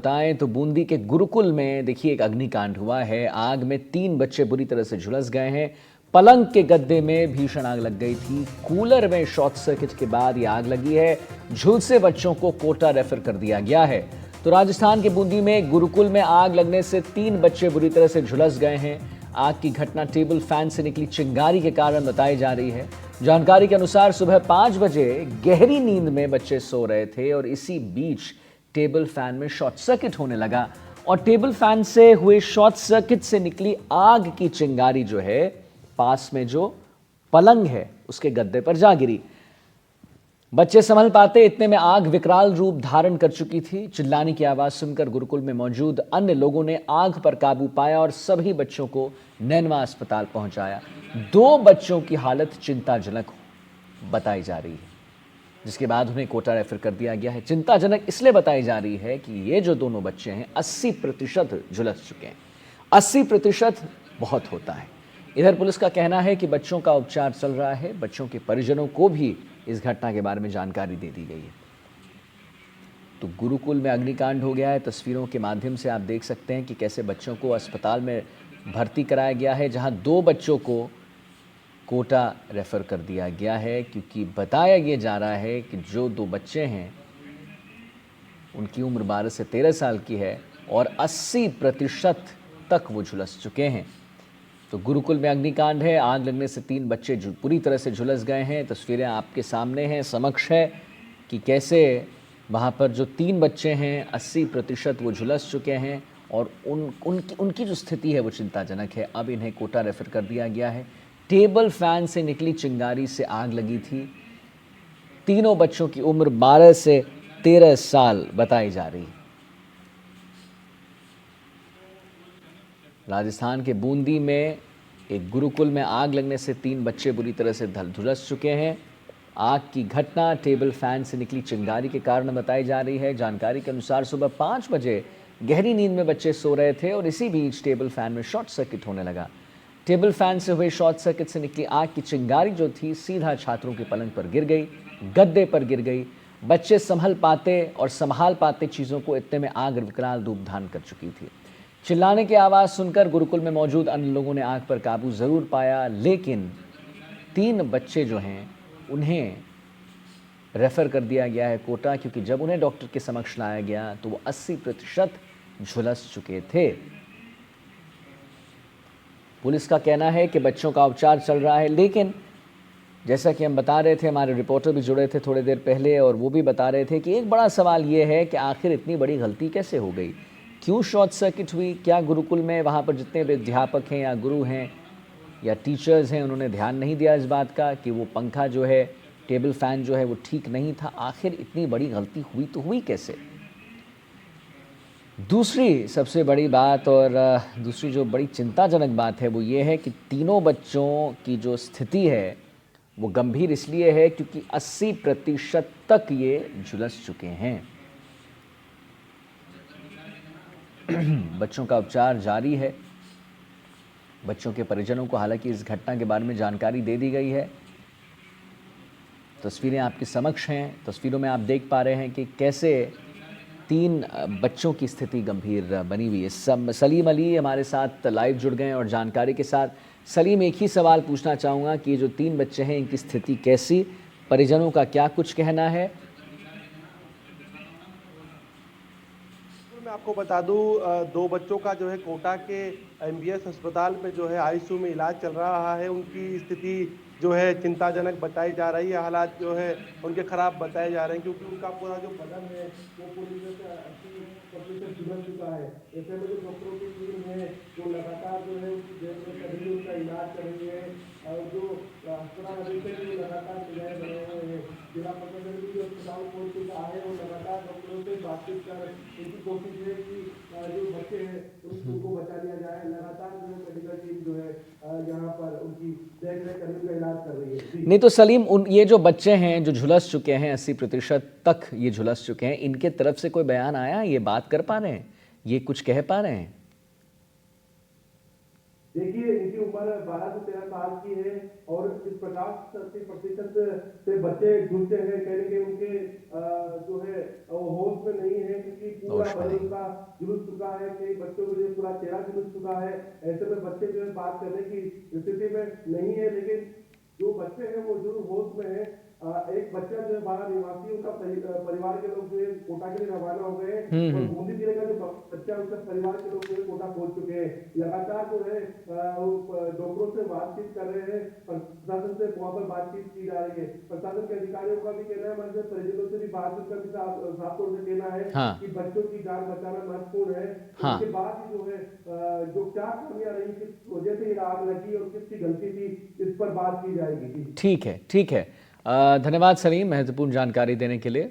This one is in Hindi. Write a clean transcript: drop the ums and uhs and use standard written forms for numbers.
बताएं तो बूंदी के गुरुकुल में देखिए एक अग्निकांड हुआ है। आग में 3 बच्चे बुरी तरह से झुलस गए हैं। पलंग के गद्दे में भीषण आग लग गई थी। कूलर में शॉर्ट सर्किट के बाद ये आग लगी है। झुलसे बच्चों को कोटा रेफर कर दिया गया है। तो राजस्थान के बूंदी में गुरुकुल में आग लगने से 3 बच्चे बुरी तरह से झुलस गए हैं। आग की घटना टेबल फैन से निकली चिंगारी के कारण बताई जा रही है। जानकारी के अनुसार सुबह 5 बजे गहरी नींद में बच्चे सो रहे थे और इसी बीच टेबल फैन में शॉर्ट सर्किट होने लगा और टेबल फैन से हुए शॉर्ट सर्किट से निकली आग की चिंगारी जो है पास में जो पलंग है उसके गद्दे पर जा गिरी। बच्चे संभल पाते इतने में आग विकराल रूप धारण कर चुकी थी। चिल्लाने की आवाज सुनकर गुरुकुल में मौजूद अन्य लोगों ने आग पर काबू पाया और सभी बच्चों को नैनवा अस्पताल पहुंचाया। 2 बच्चों की हालत चिंताजनक बताई जा रही है, जिसके बाद उन्हें कोटा रेफर कर दिया गया है। चिंताजनक इसलिए बताई जा रही है कि ये जो दोनों बच्चे हैं 80% झुलस चुके हैं। 80% बहुत होता है। इधर पुलिस का कहना है कि बच्चों का उपचार चल रहा है। बच्चों के परिजनों को भी इस घटना के बारे में जानकारी दे दी गई है। तो गुरुकुल में अग्निकांड हो गया है। तस्वीरों के माध्यम से आप देख सकते हैं कि कैसे बच्चों को अस्पताल में भर्ती कराया गया है, जहां 2 बच्चों को कोटा रेफर कर दिया गया है, क्योंकि बताया ये जा रहा है कि जो 2 बच्चे हैं उनकी उम्र 12 से 13 साल की है और 80% तक वो झुलस चुके हैं। तो गुरुकुल में अग्निकांड है। आग लगने से 3 बच्चे पूरी तरह से झुलस गए हैं। तस्वीरें आपके सामने हैं, समक्ष है कि कैसे वहाँ पर जो 3 बच्चे हैं 80% वो झुलस चुके हैं और उनकी जो स्थिति है वो चिंताजनक है। अब इन्हें कोटा रेफर कर दिया गया है। टेबल फैन से निकली चिंगारी से आग लगी थी। तीनों बच्चों की उम्र 12 से 13 साल बताई जा रही है। राजस्थान के बूंदी में एक गुरुकुल में आग लगने से 3 बच्चे बुरी तरह से झुलस चुके हैं। आग की घटना टेबल फैन से निकली चिंगारी के कारण बताई जा रही है। जानकारी के अनुसार सुबह 5 बजे गहरी नींद में बच्चे सो रहे थे और इसी बीच टेबल फैन में शॉर्ट सर्किट होने लगा। टेबल फैन से हुए शॉर्ट सर्किट से निकली आग की चिंगारी जो थी सीधा छात्रों के पलंग पर गिर गई, गद्दे पर गिर गई। बच्चे संभल पाते चीज़ों को इतने में आग विकराल रूप धारण कर चुकी थी। चिल्लाने की आवाज़ सुनकर गुरुकुल में मौजूद अन्य लोगों ने आग पर काबू ज़रूर पाया, लेकिन 3 बच्चे जो हैं उन्हें रेफ़र कर दिया गया है कोटा, क्योंकि जब उन्हें डॉक्टर के समक्ष लाया गया तो वो 80% झुलस चुके थे। पुलिस का कहना है कि बच्चों का उपचार चल रहा है, लेकिन जैसा कि हम बता रहे थे, हमारे रिपोर्टर भी जुड़े थे थोड़ी देर पहले और वो भी बता रहे थे कि एक बड़ा सवाल ये है कि आखिर इतनी बड़ी गलती कैसे हो गई, क्यों शॉर्ट सर्किट हुई। क्या गुरुकुल में वहाँ पर जितने भी अध्यापक हैं या गुरु हैं या टीचर्स हैं उन्होंने ध्यान नहीं दिया इस बात का कि वो पंखा जो है, टेबल फैन जो है वो ठीक नहीं था। आखिर इतनी बड़ी गलती हुई तो हुई कैसे। दूसरी सबसे बड़ी बात और दूसरी जो बड़ी चिंताजनक बात है वो ये है कि तीनों बच्चों की जो स्थिति है वो गंभीर इसलिए है क्योंकि 80% तक ये झुलस चुके हैं। बच्चों का उपचार जारी है। बच्चों के परिजनों को हालांकि इस घटना के बारे में जानकारी दे दी गई है। तस्वीरें आपके समक्ष हैं। तस्वीरों में आप देख पा रहे हैं कि कैसे 3 बच्चों की स्थिति गंभीर बनी हुई है। सलीम अली हमारे साथ लाइव जुड़ गए हैं और जानकारी के साथ। सलीम, एक ही सवाल पूछना चाहूँगा कि ये जो 3 बच्चे हैं इनकी स्थिति कैसी, परिजनों का क्या कुछ कहना है। मैं आपको बता दूं 2 बच्चों का जो है कोटा के एमबीएस अस्पताल में जो है आईसीयू में इलाज चल रहा है। उनकी स्थिति जो है चिंताजनक बताई जा रही है। हालात जो है उनके खराब बताए जा रहे हैं, क्योंकि उनका पूरा जो बदन है वो पूरी तरह से 80% झुलस चुका है। ऐसे में जो डॉक्टरों की टीम है जो लगातार जो है उनकी देखरेख कर रही है, उनका इलाज कर रही है और जो अस्पताल अधीक्षक जो लगातार निगरानी बने हुए हैं, जिला प्रशासन भी जो अस्पताल पहुंच चुका है वो लगातार डॉक्टरों से बातचीत कर उनकी कोशिश है कि जो बच्चे हैं उनको बचा लिया जाए। लगातार जो है मेडिकल टीम जो है यहाँ पर उनकी देखरेख करने का इलाज कर रही है। नहीं तो सलीम, ये जो बच्चे हैं जो झुलस चुके हैं 80% तक ये झुलस चुके हैं, इनके तरफ से कोई बयान आया, ये बात कर पा रहे हैं, ये कुछ कह पा रहे हैं? देखिए, इनकी उम्र उम्र 12 से 13 साल की है और इस 50-80% से बच्चे झुलसे हैं, कहने के उनके जो है वो होश में नहीं है, क्योंकि पूरा होश में बदन नहीं। का झुलस चुका है, कई बच्चों को जो है पूरा चेहरा झुलस चुका है। ऐसे में बच्चे जो है बात करने की स्थिति में नहीं है, लेकिन जो बच्चे हैं वो जरूर होश में है। एक बच्चा जो है 12 निवासी, उनका परिवार के लोग जो है कोटा के लिए रवाना हो गए हैं और बूंदी जिले का जो बच्चा है उसका परिवार के लोग जो है कोटा पहुंच चुके हैं। लगातार जो है डॉक्टरों से बातचीत कर रहे हैं, प्रशासन से वहां पर बातचीत की जा रही है। प्रशासन के अधिकारियों का भी कहना है, हमारे परिजनों से भी बातचीत कर साफ तौर से कहना है हाँ कि बच्चों की जान बचाना महत्वपूर्ण है। हाँ। उसके बाद ही जो है जो क्या खामियां रही, किस वजह से ये आग लगी और किसकी गलती थी, इस पर बात की जाएगी। ठीक है, ठीक है। धन्यवाद सलीम, महत्वपूर्ण जानकारी देने के लिए।